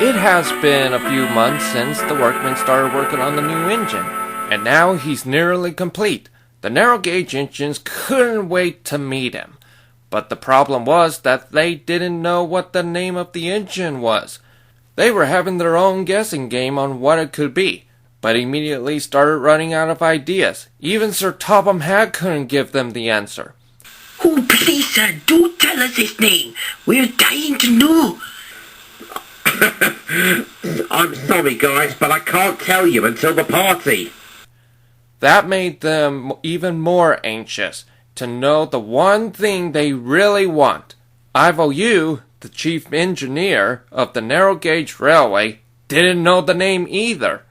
It has been a few months since the workmen started working on the new engine, and now he's nearly complete. The narrow gauge engines couldn't wait to meet him. But the problem was that they didn't know what the name of the engine was. They were having their own guessing game on what it could be, but immediately started running out of ideas. Even Sir Topham Hatt couldn't give them the answer. Oh, please, sir, do tell us his name. We're dying to know. I'm sorry, guys, but I can't tell you until the party. That made them even more anxious to know the one thing they really want. Ivo Hugh, the chief engineer of the narrow gauge railway, didn't know the name either.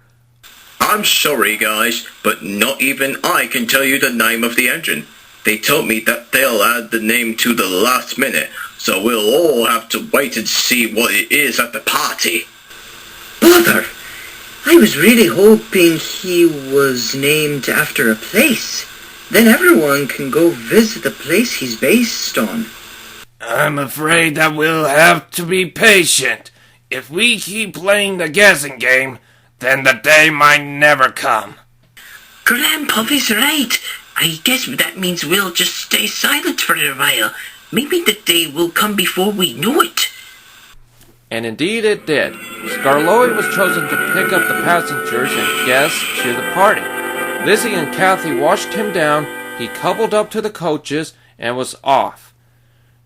I'm sorry, guys, but not even I can tell you the name of the engine. They told me that they'll add the name to the last minute, so we'll all have to wait and see what it is at the party. Bother! I was really hoping he was named after a place. Then everyone can go visit the place he's based on. I'm afraid that we'll have to be patient. If we keep playing the guessing game, then the day might never come. Grandpappy's right. I guess that means we'll just stay silent for a while. Maybe the day will come before we know it. And indeed it did. Skarloey was chosen to pick up the passengers and guests to the party. Lizzie and Kathy washed him down, he coupled up to the coaches, and was off.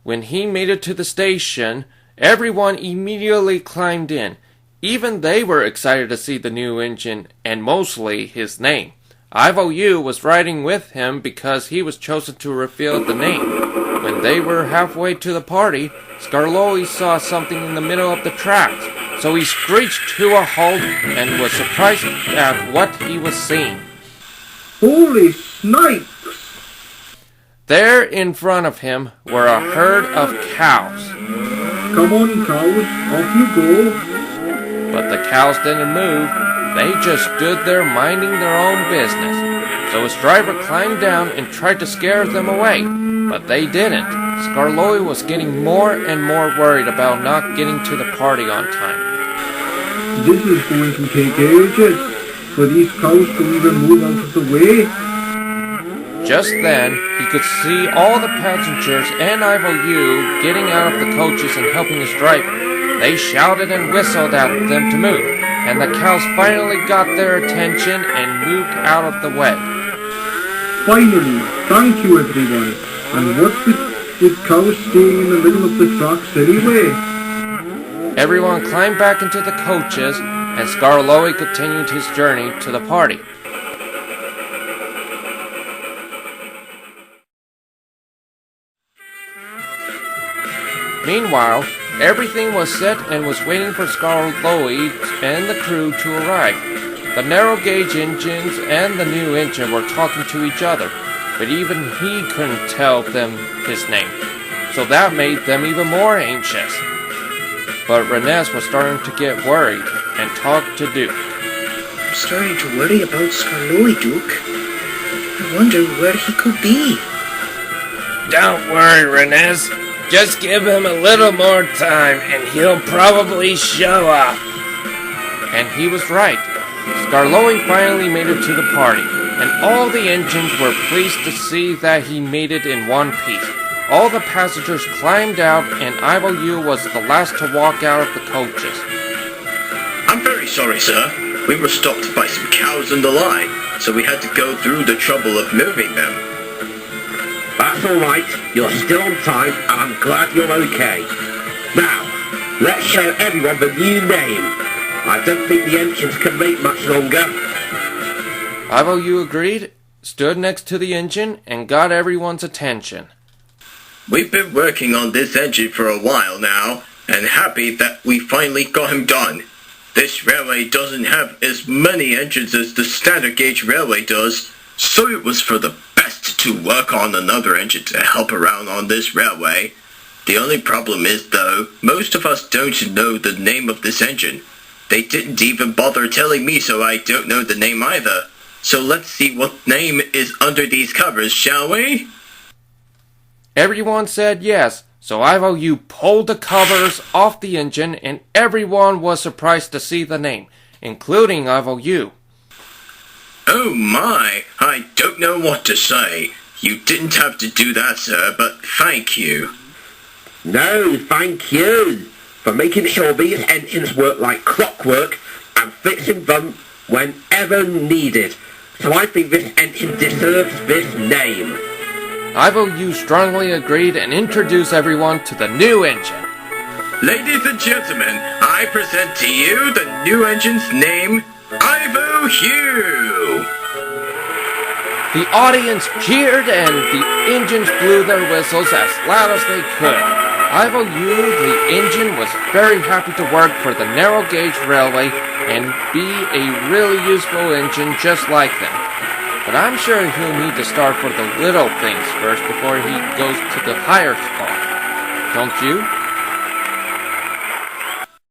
When he made it to the station, everyone immediately climbed in. Even they were excited to see the new engine, and mostly his name. Ivo Hugh was riding with him because he was chosen to reveal the name. When they were halfway to the party, Skarloey saw something in the middle of the tracks, so he screeched to a halt and was surprised at what he was seeing. Holy snipes! There in front of him were a herd of cows. Come on, cows, off you go. But the cows didn't move. They just stood there minding their own business. So his driver climbed down and tried to scare them away, but they didn't. Skarloey was getting more and more worried about not getting to the party on time. This is going to take ages for these cows to even move out of the way. Just then, he could see all the passengers and Ivo Hugh getting out of the coaches and helping his driver. They shouted and whistled at them to move, and the cows finally got their attention and moved out of the way. Finally, thank you everyone. And what's with cows staying in the middle of the tracks anyway? Everyone climbed back into the coaches, and Skarloey continued his journey to the party. Meanwhile, everything was set and was waiting for Skarloey and the crew to arrive. The narrow gauge engines and the new engine were talking to each other, but even he couldn't tell them his name, so that made them even more anxious. But Rheneas was starting to get worried and talked to Duke. I'm starting to worry about Skarloey, Duke. I wonder where he could be. Don't worry, Rheneas. Just give him a little more time and he'll probably show up. And he was right. Skarloey finally made it to the party, and all the engines were pleased to see that he made it in one piece. All the passengers climbed out, and Ivo Hugh was the last to walk out of the coaches. I'm very sorry, sir. We were stopped by some cows in the line, so we had to go through the trouble of moving them. That's alright, you're still on time and I'm glad you're okay. Now, let's show everyone the new name. I don't think the engines can wait much longer. Ivo Hugh agreed, stood next to the engine, and got everyone's attention. We've been working on this engine for a while now, and happy that we finally got him done. This railway doesn't have as many engines as the standard gauge railway does, so it was for the best to work on another engine to help around on this railway. The only problem is, though, most of us don't know the name of this engine. They didn't even bother telling me, so I don't know the name either. So let's see what name is under these covers, shall we? Everyone said yes, So Ivo Hugh pulled the covers off the engine, and everyone was surprised to see the name, including Ivo Hugh. Oh my, I don't know what to say. You didn't have to do that, sir, but thank you. No, thank you for making sure these engines work like clockwork and fixing them whenever needed. So I think this engine deserves this name. Ivo Hugh strongly agreed and introduced everyone to the new engine. Ladies and gentlemen, I present to you the new engine's name, Ivo Hugh. The audience cheered and the engines blew their whistles as loud as they could. Ivo Hugh, the engine, was very happy to work for the narrow gauge railway and be a really useful engine just like them. But I'm sure he'll need to start for the little things first before he goes to the higher spot. Don't you?